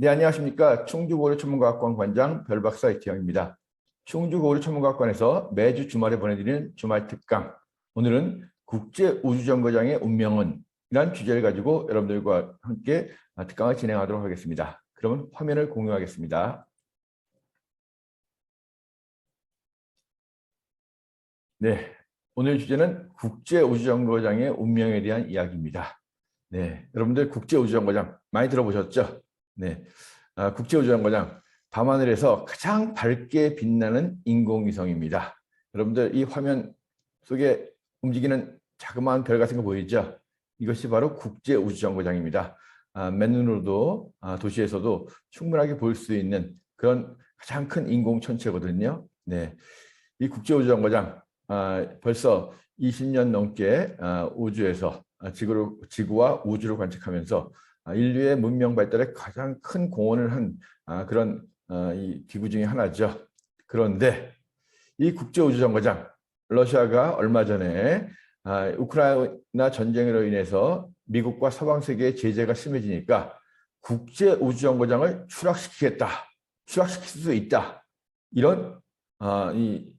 네, 안녕하십니까. 충주고려천문과학관 관장 별박사 이태영입니다. 충주고려천문과학관에서 매주 주말에 보내드리는 주말 특강. 오늘은 국제우주정거장의 운명은 이란 주제를 가지고 여러분들과 함께 특강을 진행하도록 하겠습니다. 그러면 화면을 공유하겠습니다. 네, 오늘 주제는 국제우주정거장의 운명에 대한 이야기입니다. 네, 여러분들 국제우주정거장 많이 들어보셨죠? 네, 국제우주정거장 밤하늘에서 가장 밝게 빛나는 인공위성입니다. 여러분들 이 화면 속에 움직이는 자그마한 별 같은 거 보이죠? 이것이 바로 국제우주정거장입니다. 맨눈으로도 도시에서도 충분하게 볼 수 있는 그런 가장 큰 인공천체거든요. 네, 이 국제우주정거장 벌써 20년 넘게 우주에서 지구와 우주를 관측하면서 인류의 문명 발달에 가장 큰 공헌을 한 그런 이 기구 중에 하나죠. 그런데 이 국제우주정거장, 러시아가 얼마 전에 우크라이나 전쟁으로 인해서 미국과 서방 세계의 제재가 심해지니까 국제우주정거장을 추락시키겠다, 추락시킬 수 있다, 이런 이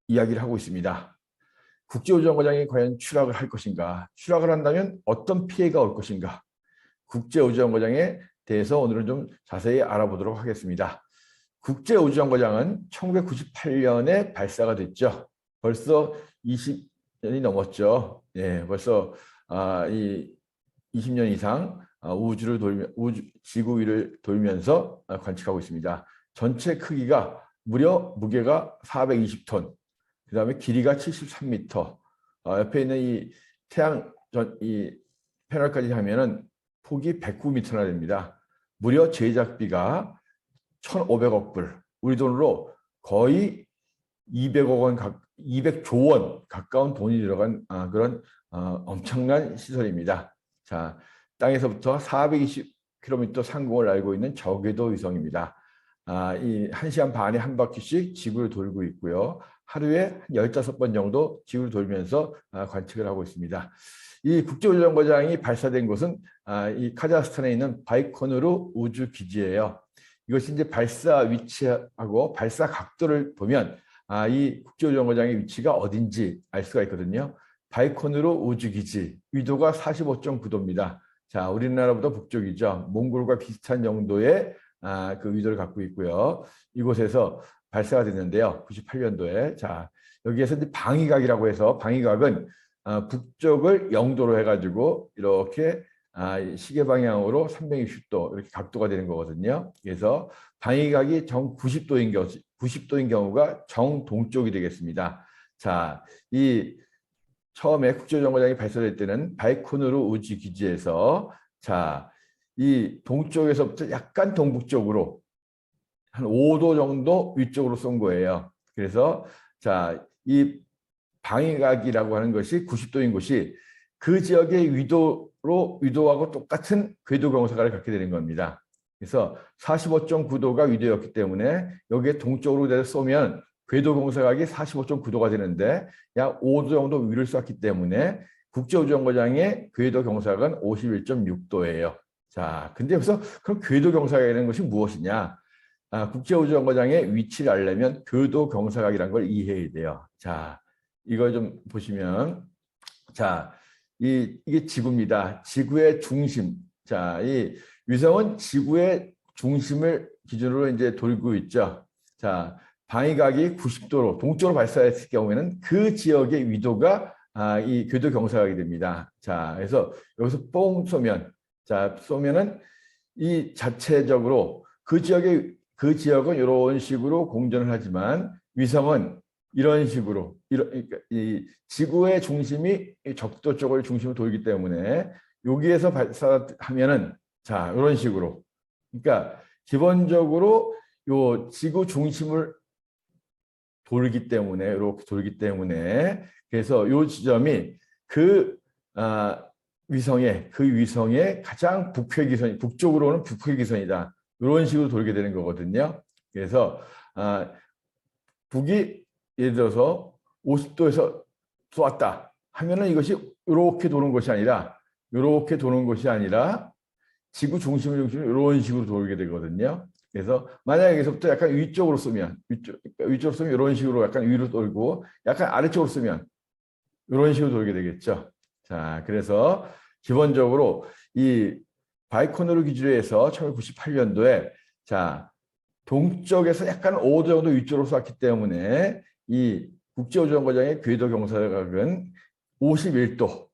이야기를 하고 있습니다. 국제우주정거장이 과연 추락을 할 것인가? 추락을 한다면 어떤 피해가 올 것인가? 국제우주정거장에 대해서 오늘은 좀 자세히 알아보도록 하겠습니다. 국제우주정거장은 1998년에 발사가 됐죠. 벌써 20년이 넘었죠. 예, 벌써 이 20년 이상 우주를 지구 위를 돌면서 관측하고 있습니다. 전체 크기가 무게가 420톤, 그 다음에 길이가 73m, 옆에 있는 이 이 패널까지 하면은 폭이 109m나 됩니다. 무려 제작비가 1,500억 불, 우리 돈으로 거의 200억 원, 200조 원 가까운 돈이 들어간 그런 엄청난 시설입니다. 자, 땅에서부터 420km 상공을 알고 있는 저궤도 위성입니다. 이 1시간 반에 한 바퀴씩 지구를 돌고 있고요. 하루에 15번 정도 지구를 돌면서 관측을 하고 있습니다. 이 국제우주정거장이 발사된 곳은 이 카자흐스탄에 있는 바이코누르 우주기지예요. 이것이 이제 발사 위치하고 발사 각도를 보면 이 국제우주정거장의 위치가 어딘지 알 수가 있거든요. 바이코누르 우주기지, 위도가 45.9도입니다. 자, 우리나라보다 북쪽이죠. 몽골과 비슷한 정도의 그 위도를 갖고 있고요. 이곳에서 발사가 됐는데요. 98년도에. 자, 여기에서 이제 방위각이라고 해서, 방위각은 북쪽을 0도로 해가지고 이렇게 시계 방향으로 360도 이렇게 각도가 되는 거거든요. 그래서 방위각이 정 90도인 경우가 정동쪽이 되겠습니다. 자, 이 처음에 국제우주정거장이 발사될 때는 바이코누르 우주기지에서 자, 이 동쪽에서부터 약간 동북쪽으로 한 5도 정도 위쪽으로 쏜 거예요. 그래서 자, 이 방위각이라고 하는 것이 90도인 곳이 그 지역의 위도하고 똑같은 궤도 경사각을 갖게 되는 겁니다. 그래서 45.9도가 위도였기 때문에 여기에 동쪽으로 돼서 쏘면 궤도 경사각이 45.9도가 되는데 약 5도 정도 위를 쐈기 때문에 국제우주정거장의 궤도 경사각은 51.6도예요. 자, 근데 여기서 그럼 궤도 경사각이라는 것이 무엇이냐? 국제우주정거장의 위치를 알려면 궤도 경사각이라는 걸 이해해야 돼요. 자, 이걸 좀 보시면, 자, 이게 지구입니다. 지구의 중심. 자, 이 위성은 지구의 중심을 기준으로 이제 돌고 있죠. 자, 방위각이 90도로 동쪽으로 발사했을 경우에는 그 지역의 위도가 이 궤도 경사각이 됩니다. 자, 그래서 여기서 뽕 쏘면, 자, 쏘면은 이 자체적으로 그 지역은 이런 식으로 공전을 하지만 위성은 이런 식으로 그러니까 이 지구의 중심이 적도 쪽을 중심으로 돌기 때문에 여기에서 발사하면은 자, 이런 식으로, 그러니까 기본적으로 요 지구 중심을 돌기 때문에 이렇게 돌기 때문에 그래서 요 지점이 그 위성의 가장 북쪽으로는 북회기선이다. 이런 식으로 돌게 되는 거거든요. 그래서 북이 예를 들어서 50도에서 쏘았다 하면은 이것이 이렇게 도는 것이 아니라 이렇게 도는 것이 아니라 지구 중심으로 이런 식으로 돌게 되거든요. 그래서 만약에 여기서부터 약간 위쪽으로 쏘면 위쪽으로 쏘면 이런 식으로 약간 위로 돌고 약간 아래쪽으로 쏘면 이런 식으로 돌게 되겠죠. 자, 그래서 기본적으로 이 바이코누르 기준으로 해서 1998년도에 자, 동쪽에서 약간 5도 정도 위쪽으로 쐈기 때문에 이 국제우주정거장의 궤도 경사각은 51도.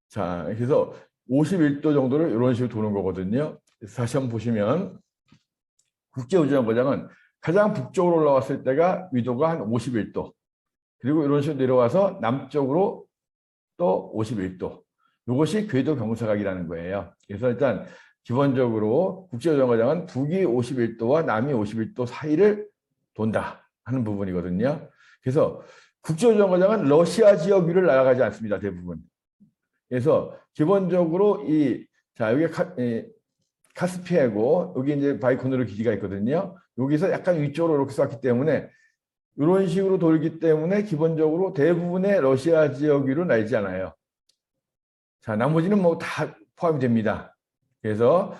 자, 그래서 51도 정도를 이런 식으로 도는 거거든요. 다시 한번 보시면 국제우주정거장은 가장 북쪽으로 올라왔을 때가 위도가 한 51도. 그리고 이런 식으로 내려와서 남쪽으로 또 51도. 이것이 궤도 경사각이라는 거예요. 그래서 일단 기본적으로 국제우주정거장은 북이 51도와 남이 51도 사이를 돈다 하는 부분이거든요. 그래서 국제우주정거장은 러시아 지역 위를 날아가지 않습니다. 대부분. 그래서 기본적으로 자, 여기 카스피해고 여기 이제 바이코누르 기지가 있거든요. 여기서 약간 위쪽으로 이렇게 쐈기 때문에 이런 식으로 돌기 때문에 기본적으로 대부분의 러시아 지역 위로 날지 않아요. 자, 나머지는 뭐 다 포함이 됩니다. 그래서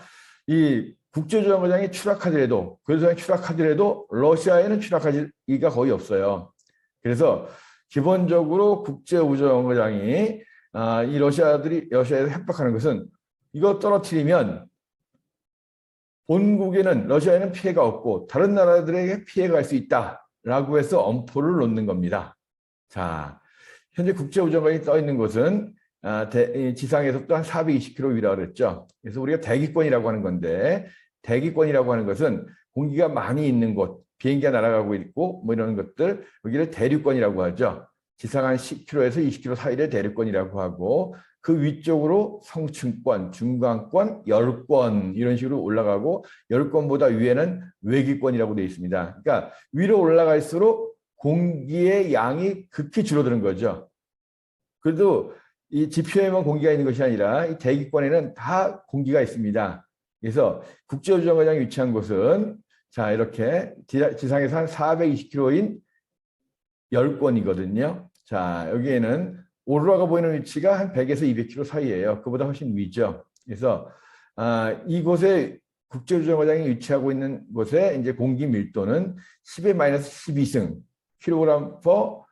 이 국제우주정거장이 추락하더라도, 궤도상이 추락하더라도 러시아에는 추락하기가 거의 없어요. 그래서 기본적으로 국제우주정거장이 이 러시아에서 협박하는 것은 이거 떨어뜨리면 본국에는 러시아에는 피해가 없고 다른 나라들에게 피해가 갈 수 있다라고 해서 엄포를 놓는 겁니다. 자, 현재 국제우주정거장이 떠 있는 곳은 지상에서부터 한 420km 위라고 그랬죠. 그래서 우리가 대기권이라고 하는 건데 대기권이라고 하는 것은 공기가 많이 있는 곳, 비행기가 날아가고 있고 뭐 이런 것들 여기를 대륙권이라고 하죠. 지상 한 10km에서 20km 사이를 대륙권이라고 하고 그 위쪽으로 성층권, 중간권, 열권 이런 식으로 올라가고 열권보다 위에는 외기권이라고 되어 있습니다. 그러니까 위로 올라갈수록 공기의 양이 극히 줄어드는 거죠. 그래도 이 지표에만 공기가 있는 것이 아니라 이 대기권에는 다 공기가 있습니다. 그래서 국제우주정거장이 위치한 곳은 자 이렇게 지상에서 한 420km인 열권이거든요. 자 여기에는 오로라가 보이는 위치가 한 100에서 200km 사이예요. 그보다 훨씬 위죠. 그래서 이곳에 국제우주정거장이 위치하고 있는 곳에 이제 공기 밀도는 10의 마이너스 12승 kg per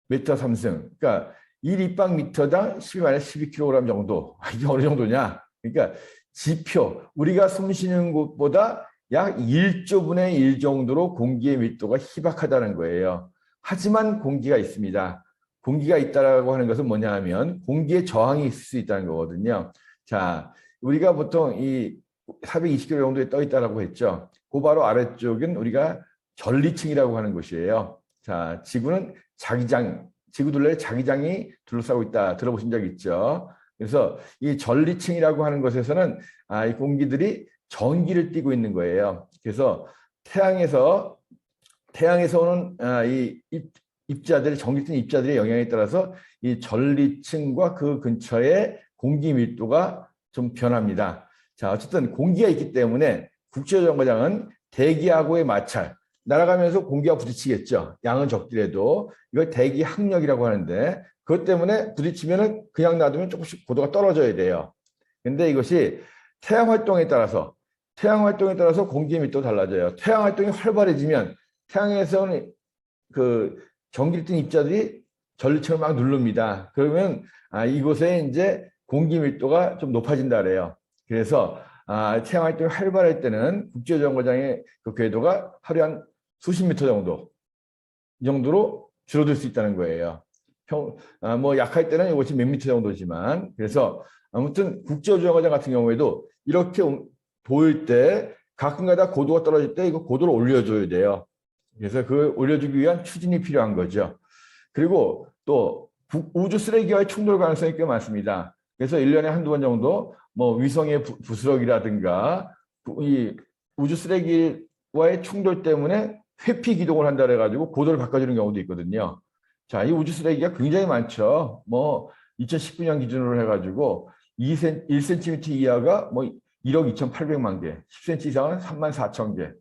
m 3승. 그러니까 1입방미터당 10의 마이너스 12kg 정도. 이게 어느 정도냐? 그러니까 지표 우리가 숨 쉬는 곳보다 약 1조분의 1 정도로 공기의 밀도가 희박하다는 거예요. 하지만 공기가 있습니다. 공기가 있다라고 하는 것은 뭐냐 하면 공기의 저항이 있을 수 있다는 거거든요. 자, 우리가 보통 이 420km 정도에 떠 있다라고 했죠. 그 바로 아래쪽은 우리가 전리층이라고 하는 곳이에요. 자, 지구는 지구 둘레에 자기장이 둘러싸고 있다. 들어보신 적 있죠? 그래서 이 전리층이라고 하는 것에서는 이 공기들이 전기를 띠고 있는 거예요. 그래서 태양에서 오는 이 입자들의 전기 뜬 입자들의 영향에 따라서 이 전리층과 그 근처의 공기 밀도가 좀 변합니다. 자, 어쨌든 공기가 있기 때문에 국제우주정거장은 대기하고의 마찰, 날아가면서 공기와 부딪히겠죠. 양은 적더라도 이걸 대기 항력이라고 하는데 그것 때문에 부딪히면은 그냥 놔두면 조금씩 고도가 떨어져야 돼요. 근데 이것이 태양 활동에 따라서 공기의 밀도가 달라져요. 태양 활동이 활발해지면 태양에서는 그 전기를 띤 입자들이 전리층을 막 누릅니다. 그러면 이곳에 이제 공기 밀도가 좀 높아진다 그래요. 그래서 태양 활동이 활발할 때는 국제우주정거장의 그 궤도가 하루에 한 수십 미터 정도 이 정도로 줄어들 수 있다는 거예요. 뭐 약할 때는 이것이 몇 미터 정도지만 그래서 아무튼 국제우주정거장 같은 경우에도 이렇게 보일 때 가끔가다 고도가 떨어질 때 이거 고도를 올려줘야 돼요. 그래서 그걸 올려주기 위한 추진이 필요한 거죠. 그리고 또 우주 쓰레기와의 충돌 가능성이 꽤 많습니다. 그래서 1년에 한두 번 정도 뭐 위성의 부스러기라든가 이 우주 쓰레기와의 충돌 때문에 회피 기동을 한다 그래가지고 고도를 바꿔주는 경우도 있거든요. 자, 이 우주 쓰레기가 굉장히 많죠. 뭐 2019년 기준으로 해가지고 1cm 이하가 뭐 1억 2,800만 개, 10cm 이상은 34,000개.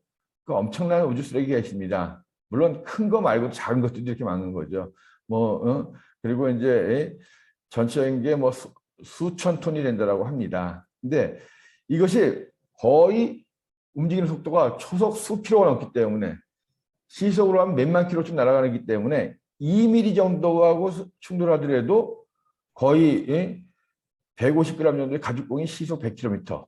그 엄청난 우주 쓰레기가 있습니다. 물론 큰 거 말고 작은 것들도 이렇게 많은 거죠. 그리고 이제 전체적인 게 뭐 수천 톤이 된다라고 합니다. 근데 이것이 거의 움직이는 속도가 초속 수킬로가 넘기 때문에 시속으로 하면 몇만 킬로쯤 날아가기 때문에 2mm 정도하고 충돌하더라도 거의 150g 정도의 가죽공이 시속 100km,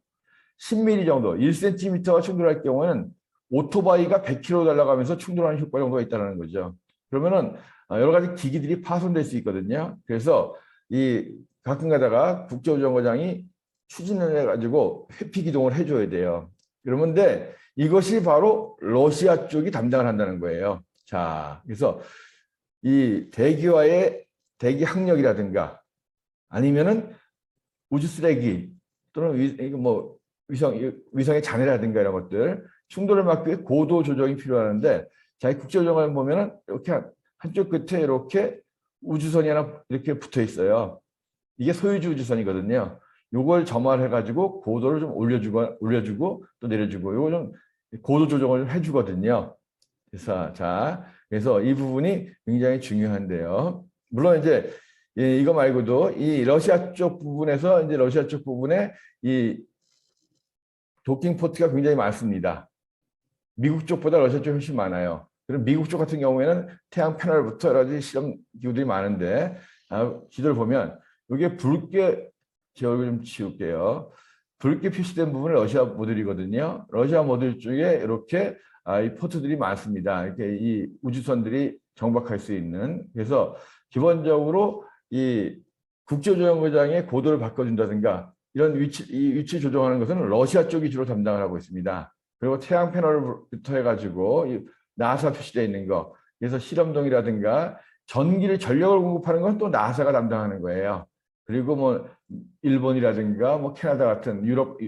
10mm 정도, 1cm가 충돌할 경우에는 오토바이가 100km 날아가면서 충돌하는 효과 정도가 있다는 거죠. 그러면은 여러 가지 기기들이 파손될 수 있거든요. 그래서 이 가끔 가다가 국제우주정거장이 추진을 해가지고 회피 기동을 해줘야 돼요. 그러는데 이것이 바로 러시아 쪽이 담당을 한다는 거예요. 자, 그래서 이 대기와의 대기 항력이라든가 아니면은 우주 쓰레기 또는 위성의 잔해라든가 이런 것들 충돌을 막기 위해 고도 조정이 필요하는데, 자, 국제우주정거장 보면은 이렇게 한쪽 끝에 이렇게 우주선이 하나 이렇게 붙어 있어요. 이게 소유주 우주선이거든요. 요걸 점화해가지고 고도를 좀 올려주고 또 내려주고 요거 좀 고도 조정을 해주거든요. 그래서 이 부분이 굉장히 중요한데요. 물론 이제 이거 말고도 이 러시아 쪽 부분에서 이제 러시아 쪽 부분에 이 도킹 포트가 굉장히 많습니다. 미국 쪽보다 러시아 쪽이 훨씬 많아요. 그럼 미국 쪽 같은 경우에는 태양 패널부터 여러 가지 실험 기구들이 많은데, 지도를 보면 이게 붉게, 제 얼굴 좀 지울게요. 붉게 표시된 부분은 러시아 모듈이거든요. 러시아 모듈 쪽에 이렇게 이 포트들이 많습니다. 이렇게 이 우주선들이 정박할 수 있는. 그래서 기본적으로 이 국제우주정거장의 고도를 바꿔준다든가 이런 위치 조정하는 것은 러시아 쪽이 주로 담당을 하고 있습니다. 그리고 태양 패널부터 해가지고 나사 표시되어 있는 거, 그래서 실험동이라든가 전력을 공급하는 건 또 나사가 담당하는 거예요. 그리고 뭐 일본이라든가 뭐 캐나다 같은 유럽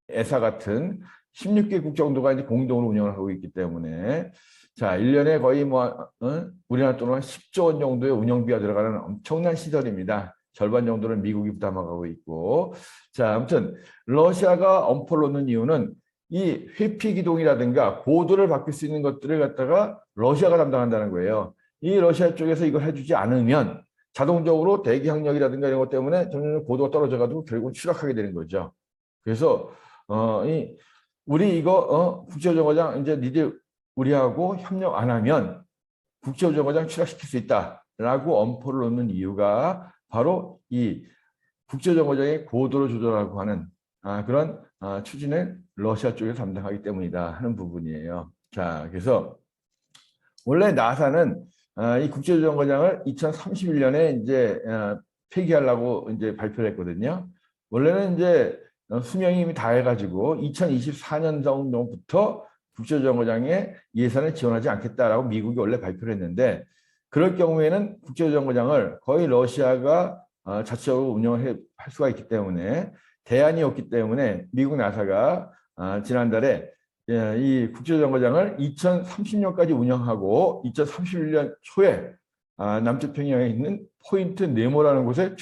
에사 같은 16개국 정도가 이제 공동으로 운영을 하고 있기 때문에, 자, 1년에 거의 우리나라 돈으로 한 10조 원 정도의 운영비가 들어가는 엄청난 시설입니다. 절반 정도는 미국이 부담하고 있고. 자, 아무튼 러시아가 엄포를 놓는 이유는 이 회피 기동이라든가 고도를 바뀔 수 있는 것들을 갖다가 러시아가 담당한다는 거예요. 이 러시아 쪽에서 이걸 해주지 않으면 자동적으로 대기 항력이라든가 이런 것 때문에 점점 고도가 떨어져가지고 결국 추락하게 되는 거죠. 그래서 우리 이거 국제우주정거장 이제 니들 우리하고 협력 안 하면 국제우주정거장 추락시킬 수 있다라고 엄포를 놓는 이유가 바로 이 국제우주정거장의 고도를 조절하고 하는 그런 추진을 러시아 쪽에서 담당하기 때문이다 하는 부분이에요. 자, 그래서 원래 나사는 이 국제우주정거장을 2031년에 이제 폐기하려고 이제 발표를 했거든요. 원래는 이제 수명이 이미 다 해가지고 2024년 정도부터 국제우주정거장에 예산을 지원하지 않겠다라고 미국이 원래 발표를 했는데, 그럴 경우에는 국제우주정거장을 거의 러시아가 자체적으로 운영을 할 수가 있기 때문에 대안이 없기 때문에 미국 나사가 지난달에 이 국제우주정거장을 2030년까지 운영하고 2031년 초에 남쪽 평양에 있는 포인트 네모라는 곳에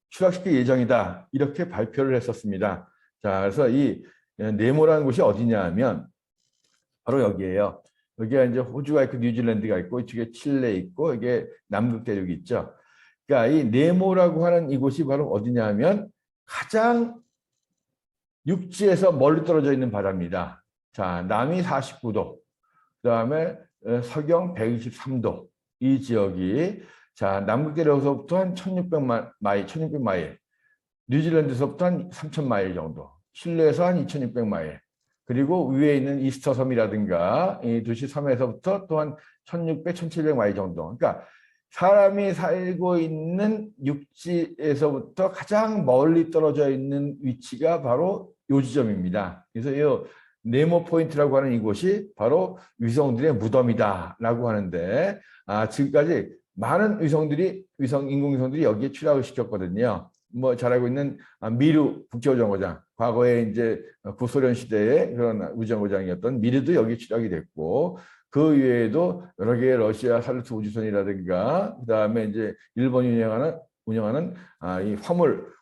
추락시킬 예정이다, 이렇게 발표를 했었습니다. 자, 그래서 이 네모라는 곳이 어디냐 하면 바로 여기에요. 여기가 이제 호주가 있고 뉴질랜드가 있고 이쪽에 칠레 있고 이게 남극 대륙이 있죠. 그러니까 이 네모라고 하는 이곳이 바로 어디냐 하면 가장 육지에서 멀리 떨어져 있는 바다입니다. 자, 남이 49도, 그다음에 서경 123도, 이 지역이, 자, 남극 대륙에서부터 한 1600마일, 뉴질랜드에서부터 한 3000마일 정도, 칠레에서 한 2600마일, 그리고 위에 있는 이스터 섬이라든가 이 도시 섬에서부터 또한 1600, 1700마일 정도. 그러니까 사람이 살고 있는 육지에서부터 가장 멀리 떨어져 있는 위치가 바로 이 지점입니다. 그래서 이 네모 포인트라고 하는 이곳이 바로 위성들의 무덤이다라고 하는데, 지금까지 많은 인공위성들이 여기에 추락을 시켰거든요. 뭐 잘 알고 있는 미르 국제우주정거장, 과거에 이제 구소련 시대의 그런 우주정거장이었던 미르도 여기 추락이 됐고, 그 외에도 여러 개의 러시아 사르스 우주선이라든가 그다음에 이제 일본이 운영하는 이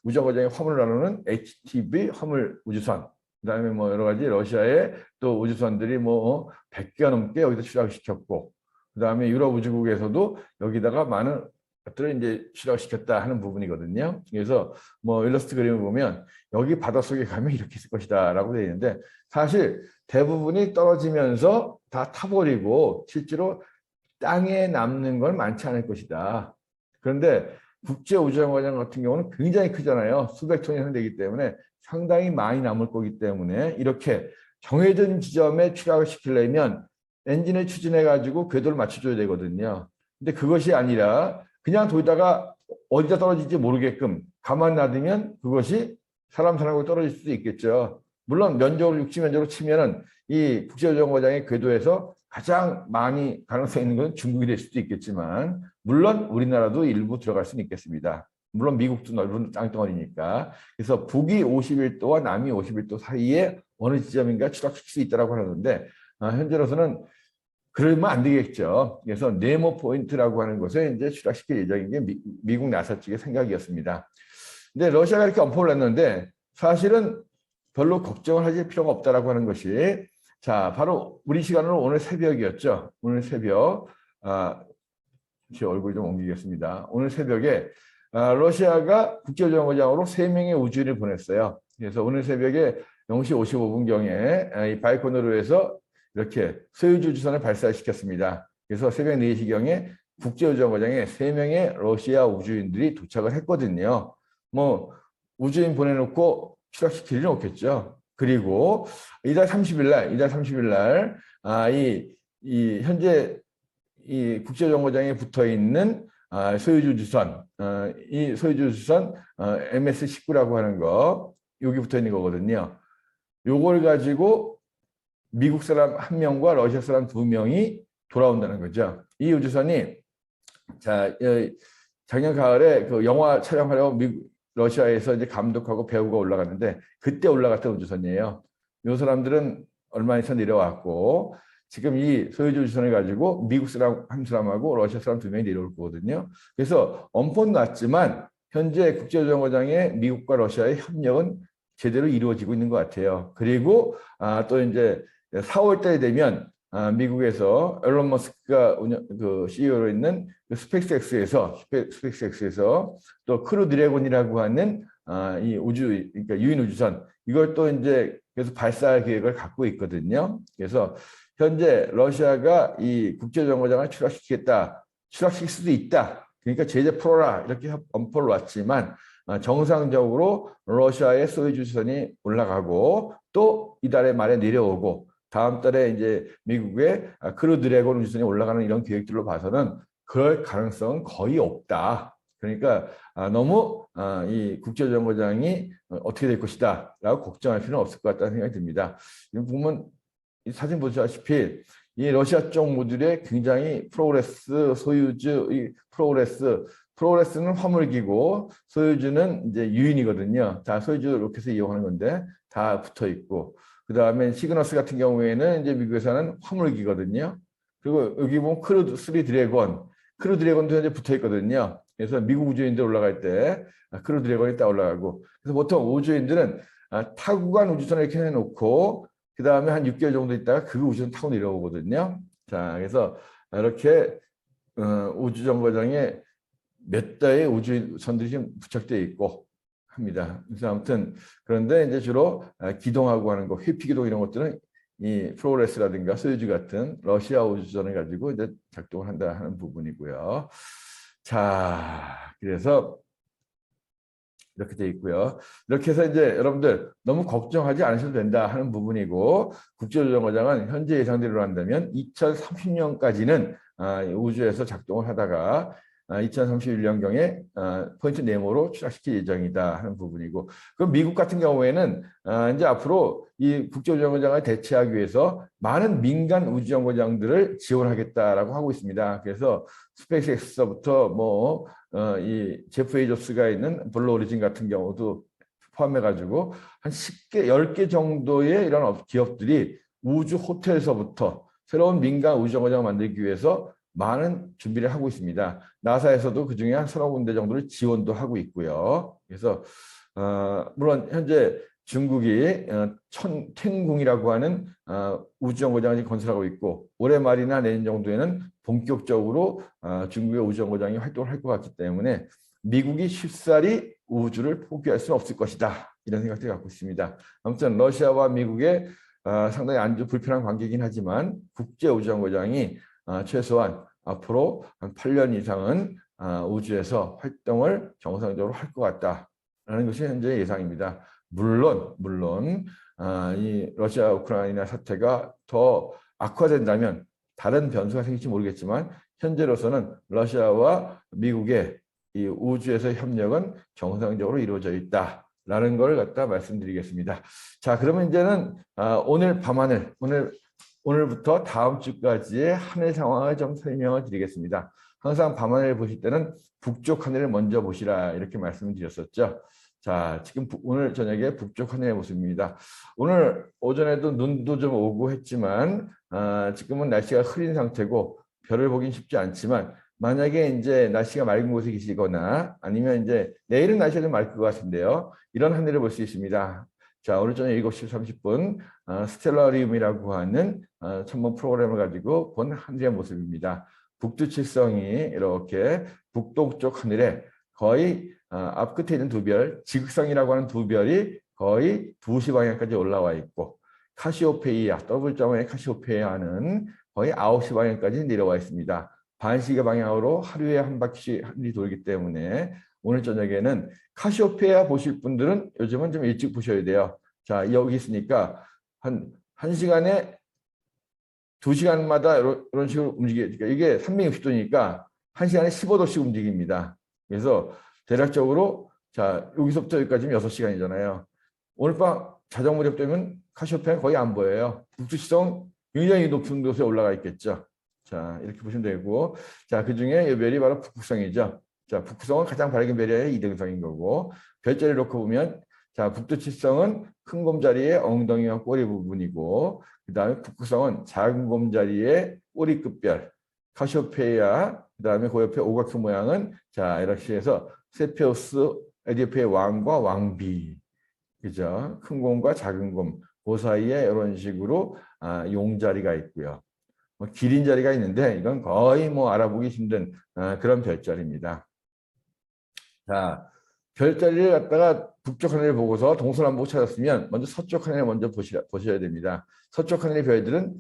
우주정거장의 화물을 나누는 HTV 화물 우주선, 그다음에 뭐 여러 가지 러시아의 또 우주선들이 뭐 100개가 넘게 여기서 추락시켰고, 그다음에 유럽 우주국에서도 여기다가 많은 것들을 이제 추락시켰다 하는 부분이거든요. 그래서 뭐 일러스트 그림을 보면 여기 바닷속에 가면 이렇게 있을 것이다라고 되어 있는데 사실 대부분이 떨어지면서 다 타버리고 실제로 땅에 남는 건 많지 않을 것이다. 그런데 국제우주정거장 같은 경우는 굉장히 크잖아요. 수백 톤이 되기 때문에 상당히 많이 남을 거기 때문에 이렇게 정해진 지점에 추락을 시키려면 엔진을 추진해가지고 궤도를 맞춰줘야 되거든요. 근데 그것이 아니라 그냥 돌다가 어디다 떨어질지 모르게끔 가만 놔두면 그것이 사람하고 떨어질 수도 있겠죠. 물론 면적으로 육지 면적으로 치면은 이 국제우주정거장의 궤도에서 가장 많이 가능성 있는 건 중국이 될 수도 있겠지만 물론 우리나라도 일부 들어갈 수는 있겠습니다. 물론 미국도 넓은 땅덩어리니까. 그래서 북이 51도와 남이 51도 사이에 어느 지점인가 추락시킬 수 있다고 하는데 현재로서는 그러면 안 되겠죠. 그래서 네모 포인트라고 하는 것을 이제 추락시킬 예정인 게 미국 나사 측의 생각이었습니다. 근데 러시아가 이렇게 엄포를 냈는데 사실은 별로 걱정을 하실 필요가 없다라고 하는 것이 자 바로 우리 시간으로 오늘 새벽이었죠. 오늘 새벽 제 얼굴 좀 옮기겠습니다. 오늘 새벽에 러시아가 국제우주정거장으로 3명의 우주인을 보냈어요. 그래서 오늘 새벽에 0시 55분경에 이 바이코누르에서 이렇게 소유주 우주선을 발사시켰습니다. 그래서 새벽 4시경에 국제우주정거장에 3명의 러시아 우주인들이 도착을 했거든요. 뭐 우주인 보내놓고 추락시킬 일은 없겠죠. 그리고 이달 30일 날, 이 현재 이 국제정거장에 붙어 있는 소유주 우주선, 이 소유주 우주선 MS-19라고 하는 거 여기 붙어 있는 거거든요. 요걸 가지고 미국 사람 1명과 러시아 사람 2명이 돌아온다는 거죠. 이 우주선이 자 작년 가을에 그 영화 촬영하려고 러시아에서 이제 감독하고 배우가 올라갔는데 그때 올라갔던 우주선이에요. 이 사람들은 얼마 있어 내려왔고 지금 이 소유주 우주선을 가지고 미국 사람 한 사람하고 러시아 사람 2명이 내려올 거거든요. 그래서 엄포는 났지만 현재 국제우주정거장에 미국과 러시아의 협력은 제대로 이루어지고 있는 것 같아요. 그리고 또 이제 4월 달이 되면 미국에서 앨런 머스크가 그 CEO로 있는 그 스페이스X에서 또 크루 드래곤이라고 하는 이 그러니까 유인 우주선 이걸 또 이제 계속 발사할 계획을 갖고 있거든요. 그래서 현재 러시아가 이 국제정거장을 추락시킬 수도 있다. 그러니까 제재 풀어라 이렇게 엄포를 놨지만 정상적으로 러시아의 소유주 우주선이 올라가고 또 이달의 말에 내려오고 다음 달에 이제 미국의 크루 드래곤 우주선이 올라가는 이런 계획들로 봐서는 그럴 가능성은 거의 없다. 그러니까 너무 이 국제정거장이 어떻게 될 것이다 라고 걱정할 필요는 없을 것 같다는 생각이 듭니다. 지금 보면 이 사진 보시다시피 이 러시아 쪽 모듈에 굉장히 프로그레스, 소유주, 이 프로그레스는 화물기고 소유주는 이제 유인이거든요. 다 소유주 로켓을 이용하는 건데 다 붙어 있고 그 다음에 시그너스 같은 경우에는 이제 미국에서는 화물기거든요. 그리고 여기 보면 크루 드래곤도 현재 붙어 있거든요. 그래서 미국 우주인들 올라갈 때 크루 드래곤이 딱 올라가고 그래서 보통 우주인들은 타고 간 우주선을 이렇게 해놓고 그 다음에 한 6개월 정도 있다가 그 우주선 타고 내려오거든요. 자, 그래서 이렇게 우주정거장에 몇 대의 우주선들이 지금 부착되어 있고 합니다. 그래서 아무튼 그런데 이제 주로 기동하고 하는 거, 회피 기동 이런 것들은 이 프로그레스라든가 소유주 같은 러시아 우주선을 가지고 이제 작동을 한다 하는 부분이고요. 자, 그래서 이렇게 돼 있고요. 이렇게 해서 이제 여러분들 너무 걱정하지 않으셔도 된다 하는 부분이고 국제우주정거장은 현재 예상대로 한다면 2030년까지는 우주에서 작동을 하다가 2031년경에 포인트 네모로 추락시킬 예정이다 하는 부분이고 그럼 미국 같은 경우에는 이제 앞으로 이 국제우주정거장을 대체하기 위해서 많은 민간 우주정거장들을 지원하겠다라고 하고 있습니다. 그래서 스페이스X서부터 뭐 이 제프 베이조스가 있는 블루 오리진 같은 경우도 포함해가지고 한 10개, 10개 정도의 이런 기업들이 우주 호텔에서부터 새로운 민간 우주정거장을 만들기 위해서 많은 준비를 하고 있습니다. 나사에서도 그중에 한 서너 군데 정도를 지원도 하고 있고요. 그래서 물론 현재 중국이 천텐궁이라고 하는 우주정거장을 건설하고 있고 올해 말이나 내년 정도에는 본격적으로 중국의 우주정거장이 활동을 할 것 같기 때문에 미국이 쉽사리 우주를 포기할 수는 없을 것이다. 이런 생각들을 갖고 있습니다. 아무튼 러시아와 미국의 상당히 안 좋은 불편한 관계이긴 하지만 국제우주정거장이 최소한 앞으로 한 8년 이상은 우주에서 활동을 정상적으로 할 것 같다라는 것이 현재 예상입니다. 물론 이 러시아 우크라이나 사태가 더 악화된다면 다른 변수가 생길지 모르겠지만 현재로서는 러시아와 미국의 이 우주에서의 협력은 정상적으로 이루어져 있다라는 걸 갖다 말씀드리겠습니다. 자, 그러면 이제는 오늘 밤하늘 오늘부터 다음 주까지의 하늘 상황을 좀 설명을 드리겠습니다. 항상 밤하늘 보실 때는 북쪽 하늘을 먼저 보시라 이렇게 말씀을 드렸었죠. 자, 지금 오늘 저녁에 북쪽 하늘의 모습입니다. 오늘 오전에도 눈도 좀 오고 했지만 지금은 날씨가 흐린 상태고 별을 보긴 쉽지 않지만 만약에 이제 날씨가 맑은 곳에 계시거나 아니면 이제 내일은 날씨가 좀 맑을 것 같은데요. 이런 하늘을 볼 수 있습니다. 자, 오늘 저녁 7시 30분 스텔라리움이라고 하는 천문 프로그램을 가지고 본 하늘의 모습입니다. 북두칠성이 이렇게 북동쪽 하늘에 거의 앞끝에 있는 두 별, 지극성이라고 하는 두 별이 거의 2시 방향까지 올라와 있고 카시오페이아, 더블점의 카시오페이아는 거의 9시 방향까지 내려와 있습니다. 반시계 방향으로 하루에 한 바퀴씩 하늘이 돌기 때문에 오늘 저녁에는 카시오페이아 보실 분들은 요즘은 좀 일찍 보셔야 돼요. 자, 여기 있으니까 한 시간에 2시간마다 이런 식으로 움직이니까 이게 360도니까 1시간에 15도씩 움직입니다. 그래서 대략적으로 자, 여기서부터 여기까지는 6시간이잖아요. 오늘 밤 자정 무렵 되면 카시오페이아가 거의 안 보여요. 북두시성 굉장히 높은 곳에 올라가 있겠죠. 자, 이렇게 보시면 되고, 자, 그 중에 이 별이 바로 북극성이죠. 자, 북극성은 가장 밝은 별이 2등성인 거고, 별자리를 놓고 보면, 자, 북두칠성은 큰 곰자리의 엉덩이와 꼬리 부분이고, 그 다음에 북극성은 작은 곰자리의 꼬리 끝별, 카시오페이아, 그 다음에 그 옆에 오각형 모양은, 자, 이렇게 해서 세페우스, 에디오피아의 왕과 왕비, 그죠? 큰 곰과 작은 곰, 그 사이에 이런 식으로 용자리가 있고요. 기린 자리가 있는데 이건 거의 알아보기 힘든 그런 별자리입니다. 자, 별자리를 갖다가 북쪽 하늘을 보고서 동서남북 찾았으면 먼저 서쪽 하늘을 먼저 보셔야 됩니다. 서쪽 하늘의 별들은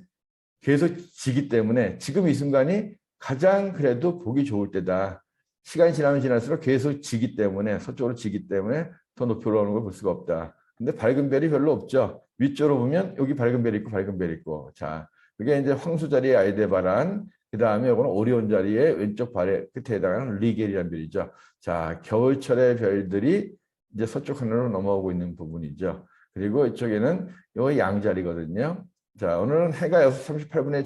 계속 지기 때문에 지금 이 순간이 가장 그래도 보기 좋을 때다. 시간이 지나면 지날수록 계속 지기 때문에 서쪽으로 지기 때문에 더 높이 올라오는 걸 볼 수가 없다. 근데 밝은 별이 별로 없죠. 위쪽으로 보면 여기 밝은 별이 있고 밝은 별이 있고. 자, 그게 이제 황수 자리의 알데바란, 그 다음에 이거는 오리온 자리의 왼쪽 발의 끝에 해당하는 리겔이라는 별이죠. 자, 겨울철의 별들이 이제 서쪽 하늘로 넘어오고 있는 부분이죠. 그리고 이쪽에는 요 양자리거든요. 자, 오늘은 해가 6시 38분에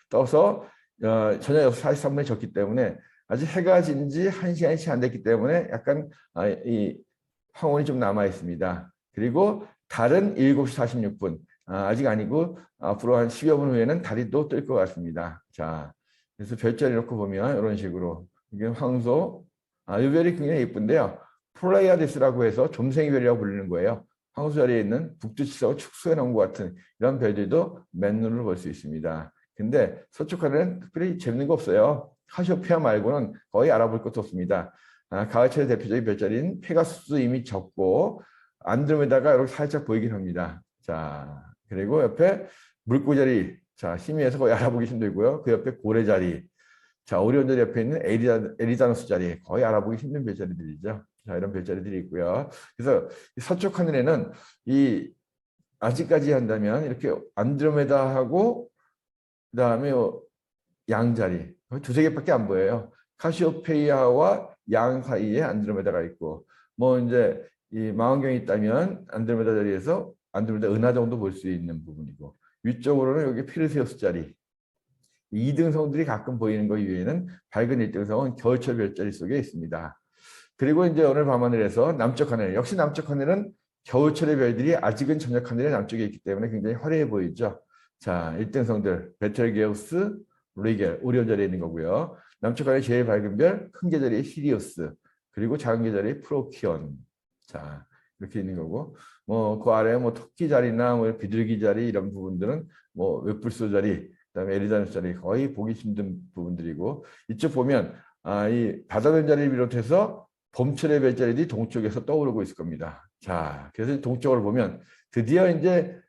떠서 저녁 6시 43분에 졌기 때문에 아직 해가 진 지 1시간이 채 안 됐기 때문에 약간 이 황혼이 좀 남아 있습니다. 그리고 달은 7시 46분. 아직 아니고 앞으로 한 10여 분 후에는 달이 또 뜰 것 같습니다. 자, 그래서 별자리 놓고 보면 이런 식으로 이게 황소, 이 별이 굉장히 예쁜데요. 플레이아디스라고 해서 좀생이별이라고 불리는 거예요. 황소 자리에 있는 북두칠성을 축소해 놓은 것 같은 이런 별들도 맨눈으로 볼 수 있습니다. 근데 서쪽 하늘은 특별히 재밌는 거 없어요. 카시오페아 말고는 거의 알아볼 것도 없습니다. 가을철의 대표적인 별자리는 페가수스 이미 적고 안드로메다가 이렇게 살짝 보이긴 합니다. 자, 그리고 옆에 물고자리, 자, 희미해서 거의 알아보기 힘들고요. 그 옆에 고래자리, 자, 오리온 자리 옆에 있는 에리자누스 자리, 거의 알아보기 힘든 별자리들이죠. 자, 이런 별자리들이 있고요. 그래서 서쪽 하늘에는 아직까지 한다면 이렇게 안드로메다하고 그다음에 양자리, 두세 개밖에 안 보여요. 카시오페이아와 양 사이에 안드로메다가 있고, 이제 이 망원경이 있다면 안드로메다 자리에서 안드로메다 은하 정도 볼 수 있는 부분이고, 위쪽으로는 여기 피르세우스 자리, 2등성들이 가끔 보이는 것 이외에는 밝은 1등성은 겨울철 별자리 속에 있습니다. 그리고 이제 오늘 밤하늘에서 남쪽 하늘, 역시 남쪽 하늘은 겨울철의 별들이 아직은 저녁 하늘의 남쪽에 있기 때문에 굉장히 화려해 보이죠. 자, 1등성들 베텔게우스, 리겔, 오리온 자리에 있는 거고요. 남쪽 하늘의 제일 밝은 별, 큰 계절이 시리우스, 그리고 작은 계절이 프로키온. 자, 이렇게 있는 거고, 뭐 그 아래 뭐 토끼 자리나 뭐 비둘기 자리 이런 부분들은 뭐 웹불소 자리, 그다음에 에리자베스 자리 거의 보기 힘든 부분들이고, 이쪽 보면 이 바다별 자리를 비롯해서 봄철의 별자리들이 동쪽에서 떠오르고 있을 겁니다. 자, 그래서 동쪽을 보면 드디어 이제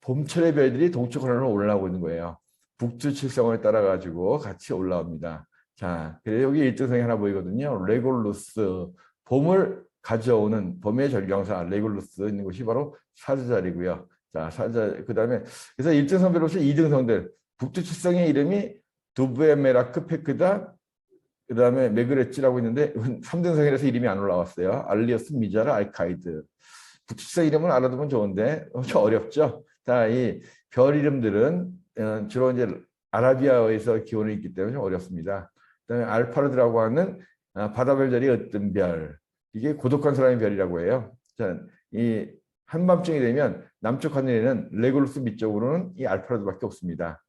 봄철의 별들이 동쪽으로 올라오고 있는 거예요. 북두칠성을 따라 가지고 같이 올라옵니다. 자, 그래서 여기 일등성이 하나 보이거든요. 레골루스, 봄을 가져오는 봄의 절경사 레골루스 있는 곳이 바로 사자자리고요. 자, 그다음에 그래서 일등성 비롯해서 이등성들, 북두칠성의 이름이 두브에메라크 페크다, 그다음에 메그레치라고 있는데 3등성이라서 이름이 안 올라왔어요. 알리어스 미자라 알카이드. 북두칠성 이름은 알아두면 좋은데 좀 어렵죠. 자, 이 별 이름들은 주로 이제 아라비아어에서 기원이 있기 때문에 좀 어렵습니다. 그다음에 알파르드라고 하는 바다별 자리 어떤 별, 이게 고독한 사람의 별이라고 해요. 자, 이 한밤중이 되면 남쪽 하늘에는 레골루스 밑쪽으로는 이 알파르드밖에 없습니다.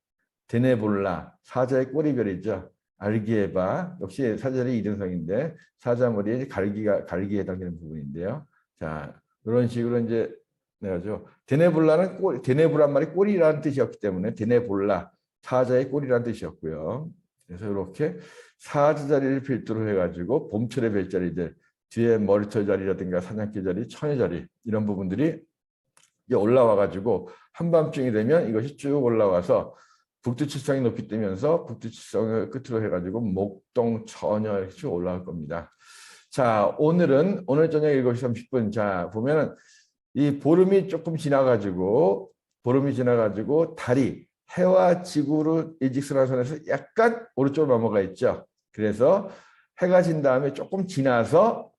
데네볼라, 사자의 꼬리별이죠. 알기에바, 역시 사자의 이등성인데 사자머리에 갈기에 해당되는 부분인데요. 자, 이런 식으로 이제 내가죠. 데네볼라는 데네볼란 말이 꼬리라는 뜻이었기 때문에 데네볼라, 사자의 꼬리라는 뜻이었고요. 그래서 이렇게 사자 자리를 필두로 해가지고 봄철의 별자리들, 뒤에 머리털 자리라든가 사냥개 자리, 처녀 자리 이런 부분들이 이제 올라와가지고 한밤중이 되면 이것이 쭉 올라와서 북두칠성이 높이 뜨면서 북두칠성을 끝으로 해가지고 목동, 처녀 이렇게 쭉 올라갈 겁니다. 자, 오늘 저녁 7시 30분. 자, 보면은 이 보름이 지나가지고 달이 해와 지구로 일직선한 선에서 약간 오른쪽으로 넘어가 있죠. 그래서 해가 진 다음에 조금 지나서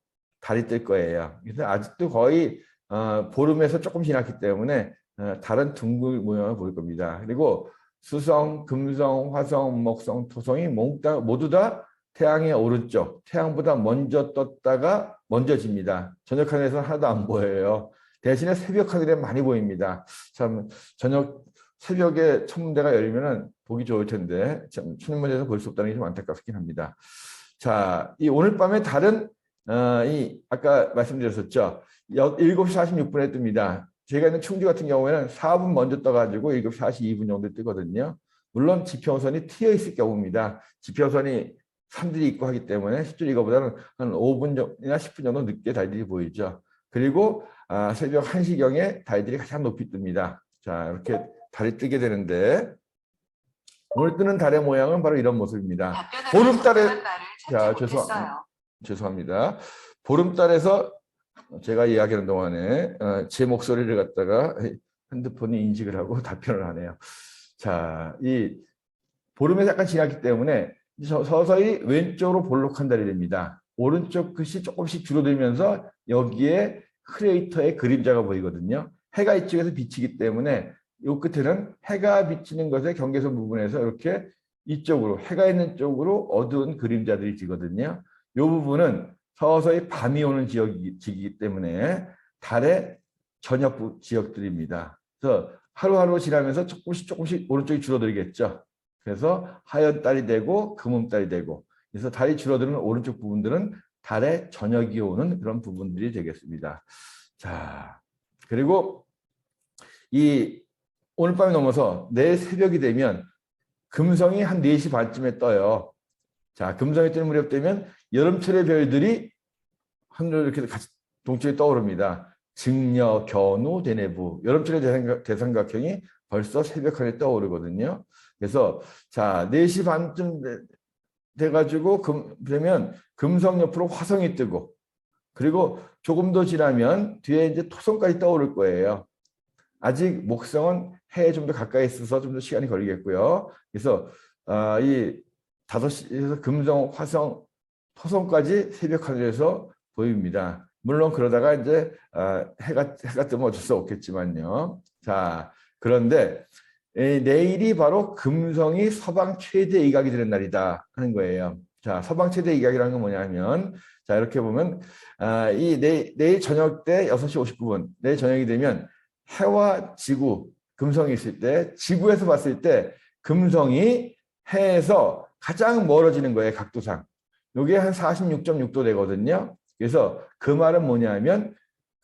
달이 뜰 거예요. 그래서 아직도 거의 보름에서 조금 지났기 때문에 다른 둥글 모양을 보일 겁니다. 그리고 수성, 금성, 화성, 목성, 토성이 모두 다 태양의 오른쪽, 태양보다 먼저 떴다가 먼저 집니다. 저녁 하늘에서는 하나도 안 보여요. 대신에 새벽 하늘에 많이 보입니다. 참 새벽에 천문대가 열리면은 보기 좋을 텐데 참 천문대에서 볼 수 없다는 게 좀 안타깝긴 합니다. 자, 이 오늘 밤에 달은 아까 말씀드렸었죠. 7시 46분에 뜹니다. 제가 있는 충주 같은 경우에는 4분 먼저 떠가지고 7시 42분 정도 뜨거든요. 물론 지평선이 트여 있을 경우입니다. 지평선이 산들이 있고 하기 때문에 실제로 이거보다는 한 5분이나 10분 정도 늦게 달들이 보이죠. 그리고 새벽 1시경에 달들이 가장 높이 뜹니다. 자, 이렇게 달이 뜨게 되는데 오늘 뜨는 달의 모양은 바로 이런 모습입니다. 보름달에 죄송합니다. 보름달에서 제가 이야기하는 동안에 제 목소리를 갖다가 핸드폰이 인식을 하고 답변을 하네요. 자, 이 보름에 약간 지났기 때문에 서서히 왼쪽으로 볼록한 달이 됩니다. 오른쪽 끝이 조금씩 줄어들면서 여기에 크레이터의 그림자가 보이거든요. 해가 이쪽에서 비치기 때문에 이 끝에는 해가 비치는 것의 경계선 부분에서 이렇게 이쪽으로 해가 있는 쪽으로 어두운 그림자들이 지거든요. 이 부분은 서서히 밤이 오는 지역이기 때문에 달의 저녁 지역들입니다. 그래서 하루하루 지나면서 조금씩 오른쪽이 줄어들겠죠. 그래서 하얀 달이 되고 금음 달이 되고, 그래서 달이 줄어드는 오른쪽 부분들은 달의 저녁이 오는 그런 부분들이 되겠습니다. 자, 그리고 오늘 밤이 넘어서 내일 새벽이 되면 금성이 한 4시 반쯤에 떠요. 자, 금성이 뜨는 무렵 되면 여름철의 별들이 하늘을 이렇게 같이 동쪽에 떠오릅니다. 증여, 견우, 대내부. 여름철의 대삼각형이 벌써 새벽하게 떠오르거든요. 그래서 자, 4시 반쯤 돼가지고 되면 금성 옆으로 화성이 뜨고, 그리고 조금 더 지나면 뒤에 이제 토성까지 떠오를 거예요. 아직 목성은 해에 좀 더 가까이 있어서 좀 더 시간이 걸리겠고요. 그래서 이 5시에서 금성, 화성, 토성까지 새벽 하늘에서 보입니다. 물론 그러다가 이제 해가 뜨면 어쩔 수 없겠지만요. 자, 그런데 내일이 바로 금성이 서방 최대 이각이 되는 날이다 하는 거예요. 자, 서방 최대 이각이라는 건 뭐냐면, 자, 이렇게 보면 내일 저녁 때 6시 59분, 내일 저녁이 되면 해와 지구, 금성이 있을 때, 지구에서 봤을 때 금성이 해에서 가장 멀어지는 거예요, 각도상. 이게 한 46.6도 되거든요. 그래서 그 말은 뭐냐면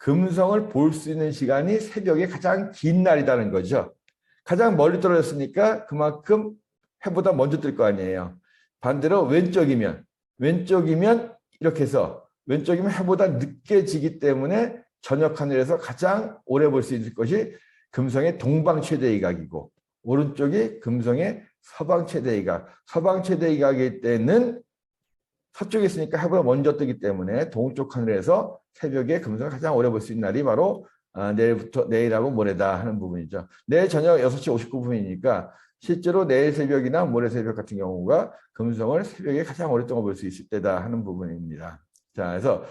금성을 볼 수 있는 시간이 새벽에 가장 긴 날이라는 거죠. 가장 멀리 떨어졌으니까 그만큼 해보다 먼저 뜰 거 아니에요. 반대로 왼쪽이면 이렇게 해서 왼쪽이면 해보다 늦게 지기 때문에 저녁 하늘에서 가장 오래 볼 수 있을 것이 금성의 동방 최대 이각이고, 오른쪽이 금성의 서방 최대 이각. 서방 최대 이각일 때는 서쪽에 있으니까 해보다 먼저 뜨기 때문에 동쪽 하늘에서 새벽에 금성을 가장 오래 볼 수 있는 날이 바로 내일하고 모레다 하는 부분이죠. 내일 저녁 6시 59분이니까 실제로 내일 새벽이나 모레 새벽 같은 경우가 금성을 새벽에 가장 오랫동안 볼 수 있을 때다 하는 부분입니다. 자, 그래서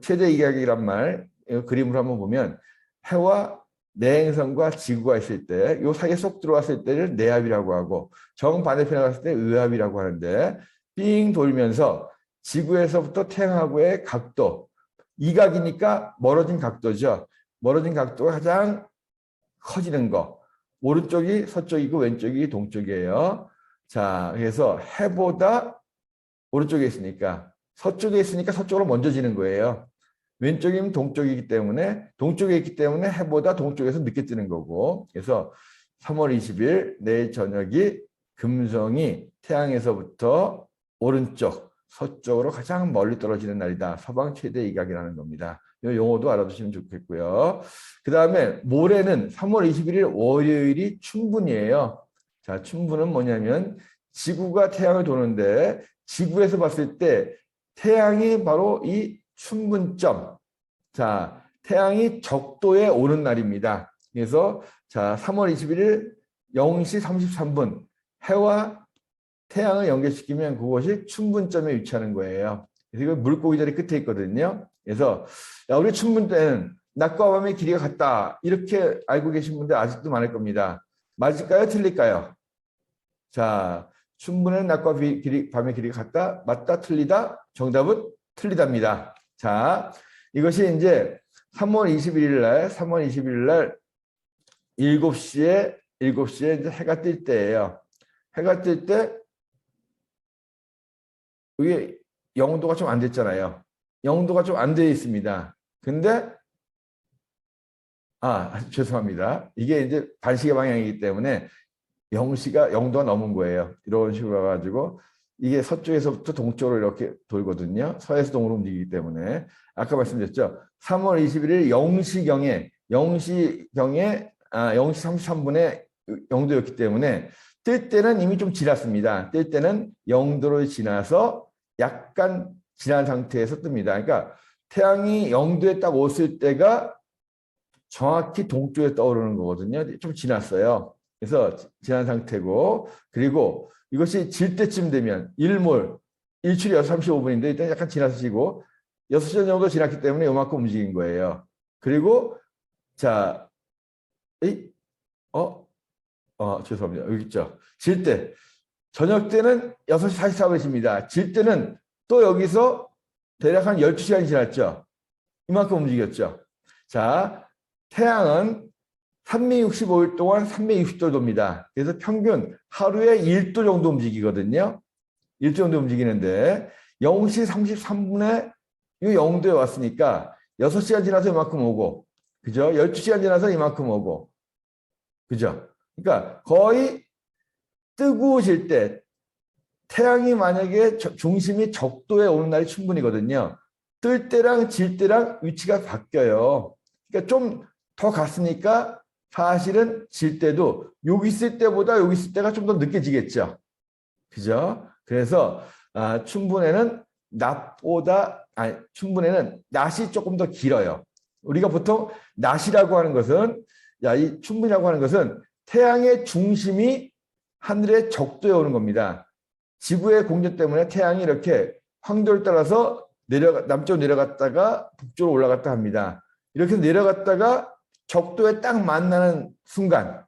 최대 이각이란 말 그림으로 한번 보면 해와 내행성과 지구가 있을 때 이 사이에 쏙 들어왔을 때를 내압이라고 하고, 정반대편에 갔을 때 의압이라고 하는데, 삥 돌면서 지구에서부터 태양하고의 각도, 이각이니까 멀어진 각도죠. 멀어진 각도가 가장 커지는 거. 오른쪽이 서쪽이고 왼쪽이 동쪽이에요. 자, 그래서 해보다 오른쪽에 있으니까 서쪽으로 먼저 지는 거예요. 왼쪽이면 동쪽이기 때문에 동쪽에 있기 때문에 해보다 동쪽에서 늦게 뜨는 거고, 그래서 3월 20일 내일 저녁이 금성이 태양에서부터 오른쪽 서쪽으로 가장 멀리 떨어지는 날이다. 서방 최대 이각이라는 겁니다. 이 용어도 알아두시면 좋겠고요. 그 다음에 모레는 3월 21일 월요일이 춘분이에요. 자, 춘분은 뭐냐면 지구가 태양을 도는데 지구에서 봤을 때 태양이 바로 이 춘분점, 자, 태양이 적도에 오는 날입니다. 그래서 자, 3월 21일 0시 33분 해와 태양을 연결시키면 그것이 춘분점에 위치하는 거예요. 그래서 이거 물고기 자리 끝에 있거든요. 그래서 야, 우리 춘분 때는 낮과 밤의 길이가 같다, 이렇게 알고 계신 분들 아직도 많을 겁니다. 맞을까요? 틀릴까요? 자, 춘분에는 낮과 밤의 길이가 같다, 맞다, 틀리다? 정답은 틀리답니다. 자, 이것이 이제 3월 21일 날 7시에 이제 해가 뜰 때예요. 해가 뜰 때 이게 영도가 좀 안 됐잖아요. 영도가 좀 안 되어 있습니다. 근데 죄송합니다. 이게 이제 반시계 방향이기 때문에 0시가 영도가 넘은 거예요. 이런 식으로 가지고 이게 서쪽에서부터 동쪽으로 이렇게 돌거든요. 서에서 동으로 움직이기 때문에. 아까 말씀드렸죠. 3월 21일 0시경에 0시 33분에 영도였기 때문에 뜰 때는 이미 좀 지났습니다. 뜰 때는 영도를 지나서 약간 지난 상태에서 뜹니다. 그러니까 태양이 영도에 딱 왔을 때가 정확히 동쪽에 떠오르는 거거든요. 좀 지났어요. 그래서 지난 상태고, 그리고 이것이 질 때쯤 되면 일출이 6시 35분인데 일단 약간 지나서 지고 6시 정도 지났기 때문에 이만큼 움직인 거예요. 그리고 자, 죄송합니다. 여기 있죠. 질 때. 저녁 때는 6시 44분입니다. 질 때는 또 여기서 대략 한 12시간이 지났죠. 이만큼 움직였죠. 자, 태양은 365일 동안 360도 돕니다. 그래서 평균 하루에 1도 정도 움직이거든요. 1도 정도 움직이는데 0시 33분에 이 영도에 왔으니까 6시간 지나서 이만큼 오고, 그죠? 12시간 지나서 이만큼 오고, 그죠? 그러니까 거의 뜨고 질 때 태양이 만약에 중심이 적도에 오는 날이 충분이거든요. 뜰 때랑 질 때랑 위치가 바뀌어요. 그러니까 좀 더 갔으니까 사실은 질 때도 여기 있을 때보다 여기 있을 때가 좀 더 늦게 지겠죠. 그죠? 그래서 춘분에는 낮이 조금 더 길어요. 우리가 보통 낮이라고 하는 것은, 이 춘분이라고 하는 것은 태양의 중심이 하늘의 적도에 오는 겁니다. 지구의 공전 때문에 태양이 이렇게 황도를 따라서 남쪽으로 내려갔다가 북쪽으로 올라갔다 합니다. 이렇게 내려갔다가 적도에 딱 만나는 순간,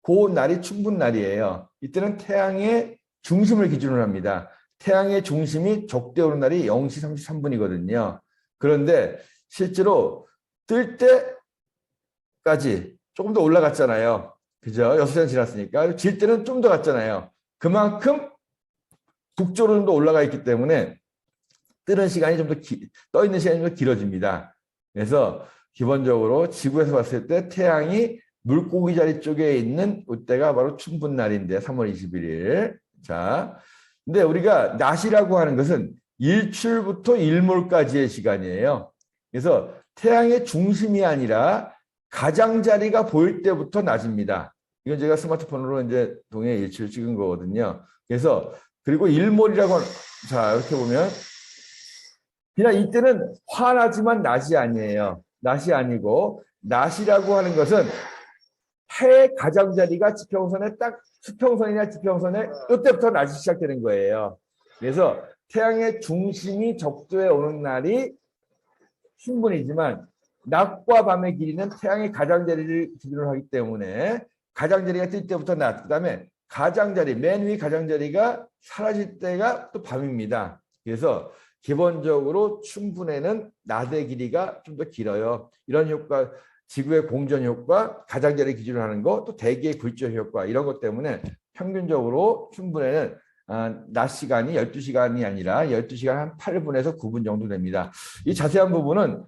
그 날이 춘분 날이에요. 이때는 태양의 중심을 기준으로 합니다. 태양의 중심이 적도에 오는 날이 0시 33분이거든요. 그런데 실제로 뜰 때까지 조금 더 올라갔잖아요. 그죠? 6시간 지났으니까. 질 때는 좀 더 갔잖아요. 그만큼 북쪽으로 좀 더 올라가 있기 때문에 뜨는 시간이 좀 더 떠 있는 시간이 좀 더 길어집니다. 그래서 기본적으로 지구에서 봤을 때 태양이 물고기 자리 쪽에 있는 이때가 바로 춘분날인데 3월 21일. 자, 근데 우리가 낮이라고 하는 것은 일출부터 일몰까지의 시간이에요. 그래서 태양의 중심이 아니라 가장자리가 보일 때부터 낮입니다. 이건 제가 스마트폰으로 이제 동해 일출 찍은 거거든요. 그래서 그리고 일몰이라고 자 이렇게 보면 그냥 이때는 환하지만 낮이 아니에요. 낮이 아니고 낮이라고 하는 것은 해 가장자리가 지평선에 딱 수평선이나 지평선에 이때부터 낮이 시작되는 거예요. 그래서 태양의 중심이 적도에 오는 날이 충분이지만 낮과 밤의 길이는 태양의 가장자리를 기준으로 하기 때문에 가장자리가 뜰 때부터 낮, 그다음에 가장자리, 맨 위 가장자리가 사라질 때가 또 밤입니다. 그래서 기본적으로 춘분에는 낮의 길이가 좀 더 길어요. 이런 효과, 지구의 공전 효과, 가장자리 기준으로 하는 거, 또 대기의 굴절 효과 이런 것 때문에 평균적으로 춘분에는 낮 시간이 12시간이 아니라 12시간 한 8분에서 9분 정도 됩니다. 이 자세한 부분은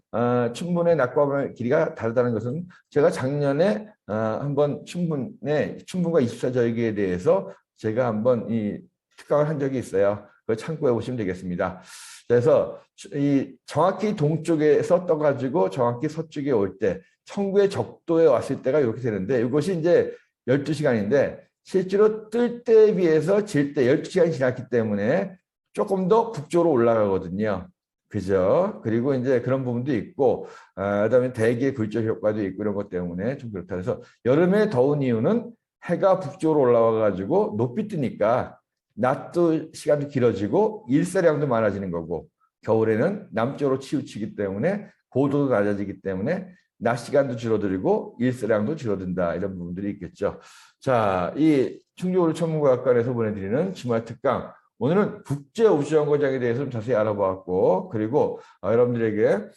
춘분의 낮과 밤의 길이가 다르다는 것은 제가 작년에 한번 춘분과 24절기에 대해서 제가 한번 이 특강을 한 적이 있어요. 그걸 참고해 보시면 되겠습니다. 그래서 이 정확히 동쪽에서 떠가지고 정확히 서쪽에 올 때 청구의 적도에 왔을 때가 이렇게 되는데 이것이 이제 12시간인데 실제로 뜰 때에 비해서 질 때 12시간이 지났기 때문에 조금 더 북쪽으로 올라가거든요. 그죠? 그리고 이제 그런 부분도 있고, 그다음에 대기의 굴절 효과도 있고 이런 것 때문에 좀 그렇다. 그래서 여름에 더운 이유는 해가 북쪽으로 올라와가지고 높이 뜨니까 낮도 시간도 길어지고 일사량도 많아지는 거고, 겨울에는 남쪽으로 치우치기 때문에 고도도 낮아지기 때문에 낮 시간도 줄어들고 일사량도 줄어든다 이런 부분들이 있겠죠. 자, 이 충주우주 천문과학관에서 보내드리는 주말 특강 오늘은 국제우주연구장에 대해서 좀 자세히 알아보았고 그리고 여러분들에게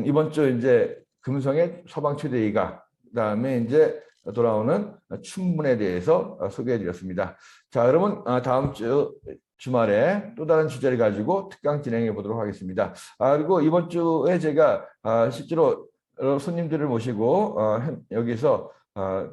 이번 주 이제 금성의 서방 최대이가 그다음에 이제 돌아오는 춘분에 대해서 소개해드렸습니다. 자, 여러분 다음 주 주말에 또 다른 주제를 가지고 특강 진행해 보도록 하겠습니다. 그리고 이번 주에 제가 실제로 손님들을 모시고 여기서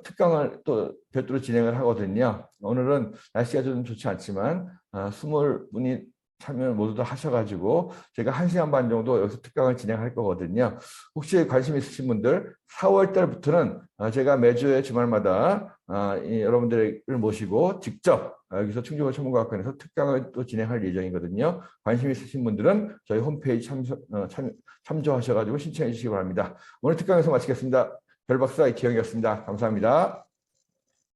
특강을 또 별도로 진행을 하거든요. 오늘은 날씨가 좀 좋지 않지만 20분이 참여를 모두 다 하셔가지고 제가 1시간 반 정도 여기서 특강을 진행할 거거든요. 혹시 관심 있으신 분들 4월 달부터는 제가 매주의 주말마다 여러분들을 모시고 직접 여기서 충주고 천문과학관에서 특강을 또 진행할 예정이거든요. 관심 있으신 분들은 저희 홈페이지 참조하셔가지고 신청해 주시기 바랍니다. 오늘 특강에서 마치겠습니다. 별박사 이기영이었습니다. 감사합니다.